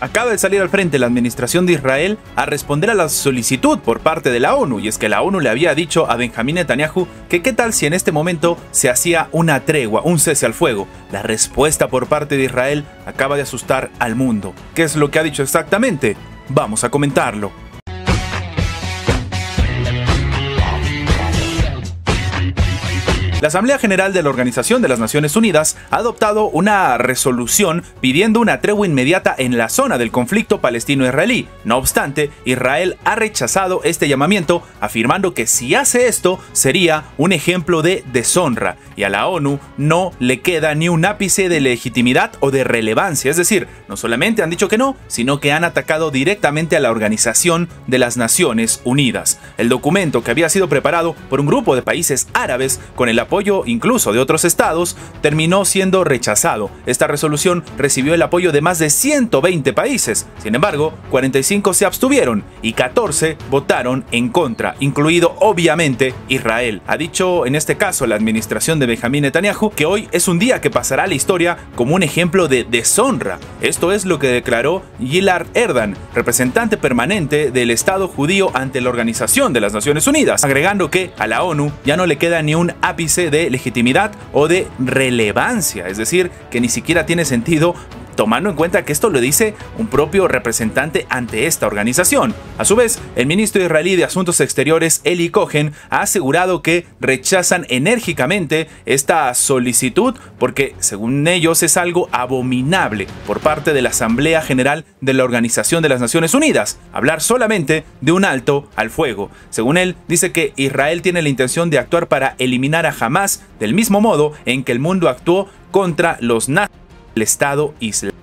Acaba de salir al frente la administración de Israel a responder a la solicitud por parte de la ONU, y es que la ONU le había dicho a Benjamín Netanyahu que qué tal si en este momento se hacía una tregua, un cese al fuego. La respuesta por parte de Israel acaba de asustar al mundo. ¿Qué es lo que ha dicho exactamente? Vamos a comentarlo. La Asamblea General de la Organización de las Naciones Unidas ha adoptado una resolución pidiendo una tregua inmediata en la zona del conflicto palestino-israelí. No obstante, Israel ha rechazado este llamamiento, afirmando que si hace esto sería un ejemplo de deshonra, y a la ONU no le queda ni un ápice de legitimidad o de relevancia. Es decir, no solamente han dicho que no, sino que han atacado directamente a la Organización de las Naciones Unidas. El documento, que había sido preparado por un grupo de países árabes con el apoyo incluso de otros estados, terminó siendo rechazado. Esta resolución recibió el apoyo de más de 120 países. Sin embargo, 45 se abstuvieron y 14 votaron en contra, incluido obviamente Israel. Ha dicho en este caso la administración de Benjamín Netanyahu que hoy es un día que pasará a la historia como un ejemplo de deshonra. Esto es lo que declaró Gilad Erdan, representante permanente del Estado judío ante la Organización de las Naciones Unidas, agregando que a la ONU ya no le queda ni un ápice de legitimidad o de relevancia, es decir, que ni siquiera tiene sentido, tomando en cuenta que esto lo dice un propio representante ante esta organización. A su vez, el ministro israelí de Asuntos Exteriores, Eli Cohen, ha asegurado que rechazan enérgicamente esta solicitud porque, según ellos, es algo abominable por parte de la Asamblea General de la Organización de las Naciones Unidas, hablar solamente de un alto al fuego. Según él, dice que Israel tiene la intención de actuar para eliminar a Hamás del mismo modo en que el mundo actuó contra los nazis del Estado Islámico.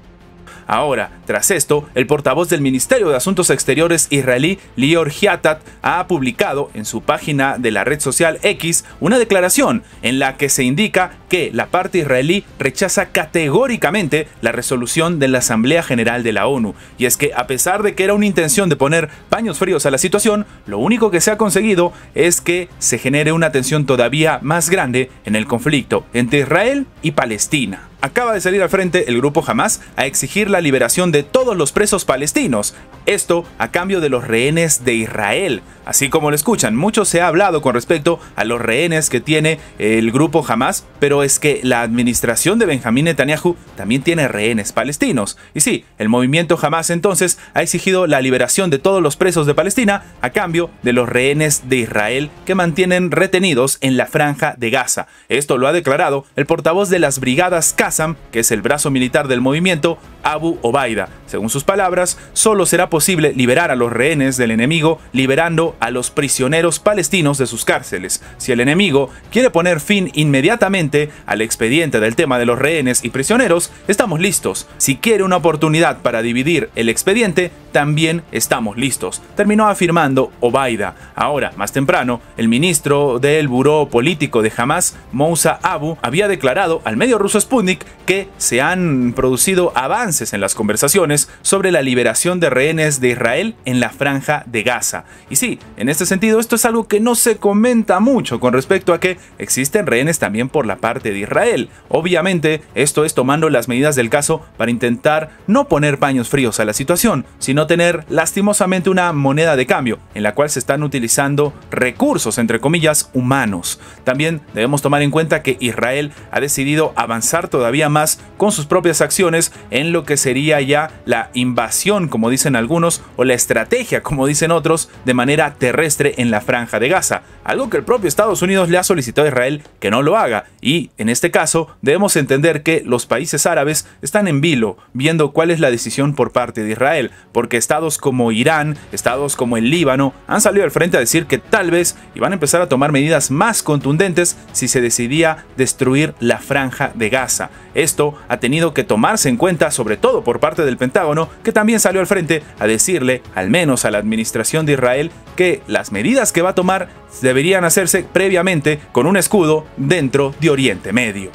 Ahora, tras esto, el portavoz del Ministerio de Asuntos Exteriores israelí, Lior Hiatat, ha publicado en su página de la red social X una declaración en la que se indica que la parte israelí rechaza categóricamente la resolución de la Asamblea General de la ONU. Y es que, a pesar de que era una intención de poner paños fríos a la situación, lo único que se ha conseguido es que se genere una tensión todavía más grande en el conflicto entre Israel y Palestina. Acaba de salir al frente el grupo Hamás a exigir la liberación de todos los presos palestinos. Esto a cambio de los rehenes de Israel. Así como lo escuchan, mucho se ha hablado con respecto a los rehenes que tiene el grupo Hamás, pero es que la administración de Benjamín Netanyahu también tiene rehenes palestinos. Y sí, el movimiento Hamás entonces ha exigido la liberación de todos los presos de Palestina a cambio de los rehenes de Israel que mantienen retenidos en la franja de Gaza. Esto lo ha declarado el portavoz de las brigadas Qassam, que es el brazo militar del movimiento, Abu Obaida. Según sus palabras, solo será posible liberar a los rehenes del enemigo liberando a los prisioneros palestinos de sus cárceles. Si el enemigo quiere poner fin inmediatamente al expediente del tema de los rehenes y prisioneros, estamos listos. Si quiere una oportunidad para dividir el expediente, también estamos listos, terminó afirmando Obaida. Ahora, más temprano, el ministro del Buró Político de Hamás, Moussa Abu, había declarado al medio ruso Sputnik que se han producido avances en las conversaciones sobre la liberación de rehenes de Israel en la franja de Gaza. Y sí, en este sentido, esto es algo que no se comenta mucho con respecto a que existen rehenes también por la parte de Israel. Obviamente, esto es tomando las medidas del caso para intentar no poner paños fríos a la situación, sino tener lastimosamente una moneda de cambio en la cual se están utilizando recursos, entre comillas, humanos. También debemos tomar en cuenta que Israel ha decidido avanzar todavía más con sus propias acciones en lo que sería ya la invasión, como dicen algunos, o la estrategia, como dicen otros, de manera terrestre en la franja de Gaza, algo que el propio Estados Unidos le ha solicitado a Israel que no lo haga. Y en este caso debemos entender que los países árabes están en vilo viendo cuál es la decisión por parte de Israel, porque estados como Irán, estados como el Líbano han salido al frente a decir que tal vez iban a empezar a tomar medidas más contundentes si se decidía destruir la franja de Gaza. Esto ha tenido que tomarse en cuenta, sobre todo por parte del Pentágono, que también salió al frente a decirle, al menos a la administración de Israel, que las medidas que va a tomar deberían hacerse previamente con un escudo dentro de Oriente Medio.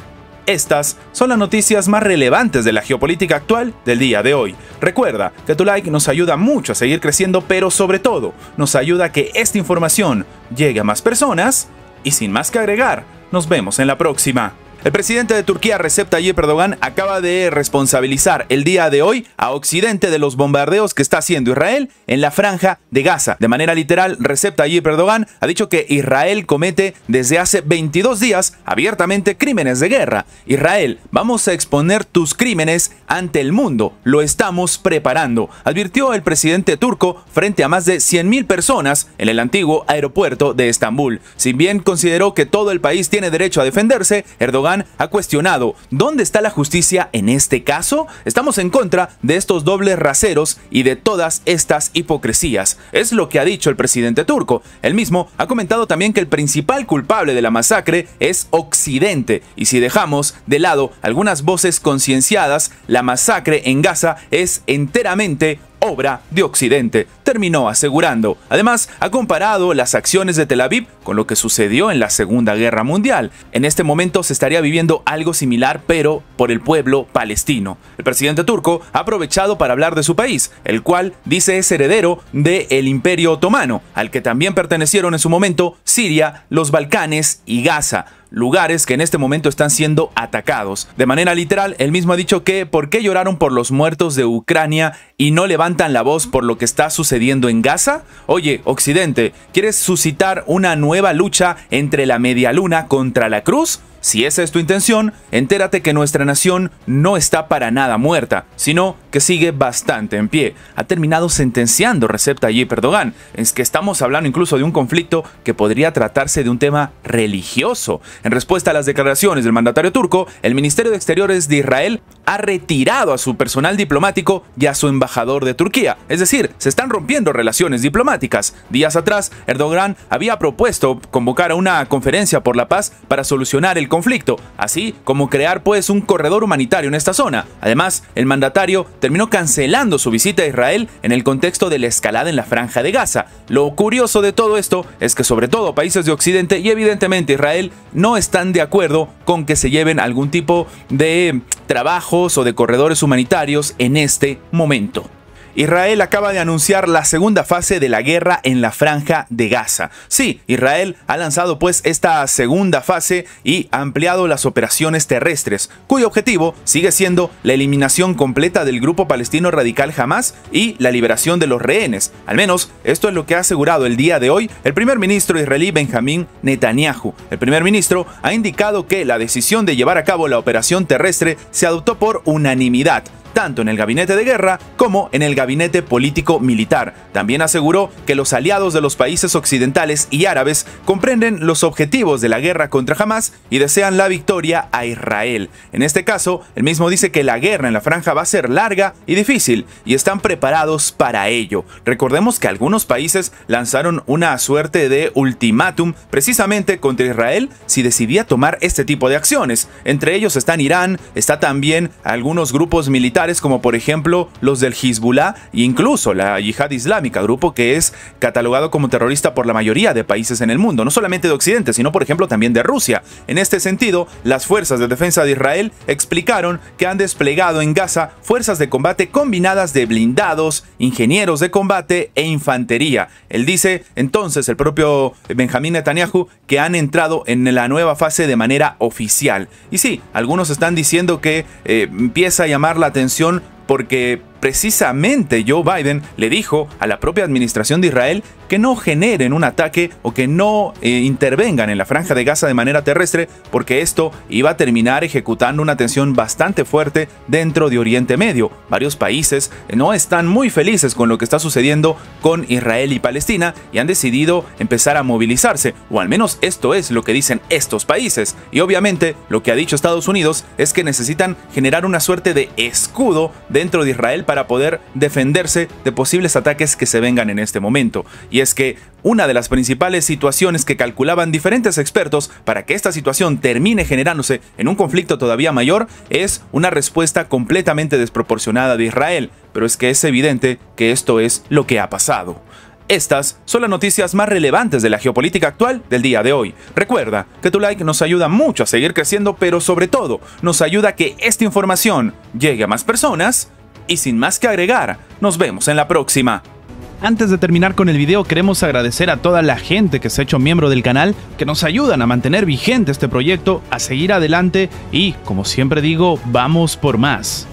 Estas son las noticias más relevantes de la geopolítica actual del día de hoy. Recuerda que tu like nos ayuda mucho a seguir creciendo, pero sobre todo nos ayuda a que esta información llegue a más personas. Y sin más que agregar, nos vemos en la próxima. El presidente de Turquía, Recep Tayyip Erdogan, acaba de responsabilizar el día de hoy a Occidente de los bombardeos que está haciendo Israel en la franja de Gaza. De manera literal, Recep Tayyip Erdogan ha dicho que Israel comete desde hace 22 días abiertamente crímenes de guerra. Israel, vamos a exponer tus crímenes ante el mundo, lo estamos preparando, advirtió el presidente turco frente a más de 100.000 personas en el antiguo aeropuerto de Estambul. Si bien consideró que todo el país tiene derecho a defenderse, Erdogan ha cuestionado: ¿dónde está la justicia en este caso? Estamos en contra de estos dobles raseros y de todas estas hipocresías, es lo que ha dicho el presidente turco. Él mismo ha comentado también que el principal culpable de la masacre es Occidente, y si dejamos de lado algunas voces concienciadas, la masacre en Gaza es enteramente obra de Occidente, terminó asegurando. Además, ha comparado las acciones de Tel Aviv con lo que sucedió en la Segunda Guerra Mundial. En este momento se estaría viviendo algo similar, pero por el pueblo palestino. El presidente turco ha aprovechado para hablar de su país, el cual dice es heredero del Imperio Otomano, al que también pertenecieron en su momento Siria, los Balcanes y Gaza, lugares que en este momento están siendo atacados. De manera literal, él mismo ha dicho que ¿por qué lloraron por los muertos de Ucrania y no levantan la voz por lo que está sucediendo en Gaza? Oye, Occidente, ¿quieres suscitar una nueva lucha entre la media luna contra la cruz? Si esa es tu intención, entérate que nuestra nación no está para nada muerta, sino que sigue bastante en pie. Ha terminado sentenciando Recep Tayyip Erdogan. Es que estamos hablando incluso de un conflicto que podría tratarse de un tema religioso. En respuesta a las declaraciones del mandatario turco, el Ministerio de Exteriores de Israel ha retirado a su personal diplomático y a su embajador de Turquía. Es decir, se están rompiendo relaciones diplomáticas. Días atrás, Erdogan había propuesto convocar a una conferencia por la paz para solucionar el conflicto, así como crear pues un corredor humanitario en esta zona. Además, el mandatario terminó cancelando su visita a Israel en el contexto de la escalada en la franja de Gaza. Lo curioso de todo esto es que sobre todo países de Occidente y evidentemente Israel no están de acuerdo con que se lleven algún tipo de trabajos o de corredores humanitarios en este momento. Israel acaba de anunciar la segunda fase de la guerra en la franja de Gaza. Sí, Israel ha lanzado pues esta segunda fase y ha ampliado las operaciones terrestres, cuyo objetivo sigue siendo la eliminación completa del grupo palestino radical Hamas y la liberación de los rehenes. Al menos esto es lo que ha asegurado el día de hoy el primer ministro israelí Benjamín Netanyahu. El primer ministro ha indicado que la decisión de llevar a cabo la operación terrestre se adoptó por unanimidad, tanto en el gabinete de guerra como en el gabinete político-militar. También aseguró que los aliados de los países occidentales y árabes comprenden los objetivos de la guerra contra Hamas y desean la victoria a Israel. En este caso, él mismo dice que la guerra en la franja va a ser larga y difícil y están preparados para ello. Recordemos que algunos países lanzaron una suerte de ultimátum precisamente contra Israel si decidía tomar este tipo de acciones. Entre ellos están Irán, está también algunos grupos militares como por ejemplo los del Hezbollah e incluso la Yihad Islámica, grupo que es catalogado como terrorista por la mayoría de países en el mundo, no solamente de Occidente, sino por ejemplo también de Rusia. En este sentido, las fuerzas de defensa de Israel explicaron que han desplegado en Gaza fuerzas de combate combinadas de blindados, ingenieros de combate e infantería. Él dice entonces, el propio Benjamín Netanyahu, que han entrado en la nueva fase de manera oficial. Y sí, algunos están diciendo que empieza a llamar la atención porque precisamente Joe Biden le dijo a la propia administración de Israel que no generen un ataque o que no intervengan en la franja de Gaza de manera terrestre, porque esto iba a terminar ejecutando una tensión bastante fuerte dentro de Oriente Medio. Varios países no están muy felices con lo que está sucediendo con Israel y Palestina y han decidido empezar a movilizarse, o al menos esto es lo que dicen estos países. Y obviamente lo que ha dicho Estados Unidos es que necesitan generar una suerte de escudo dentro de Israel para poder defenderse de posibles ataques que se vengan en este momento. Y es que una de las principales situaciones que calculaban diferentes expertos para que esta situación termine generándose en un conflicto todavía mayor es una respuesta completamente desproporcionada de Israel, pero es que es evidente que esto es lo que ha pasado. Estas son las noticias más relevantes de la geopolítica actual del día de hoy. Recuerda que tu like nos ayuda mucho a seguir creciendo, pero sobre todo nos ayuda a que esta información llegue a más personas. Y sin más que agregar, nos vemos en la próxima. Antes de terminar con el video, queremos agradecer a toda la gente que se ha hecho miembro del canal, que nos ayudan a mantener vigente este proyecto, a seguir adelante y, como siempre digo, vamos por más.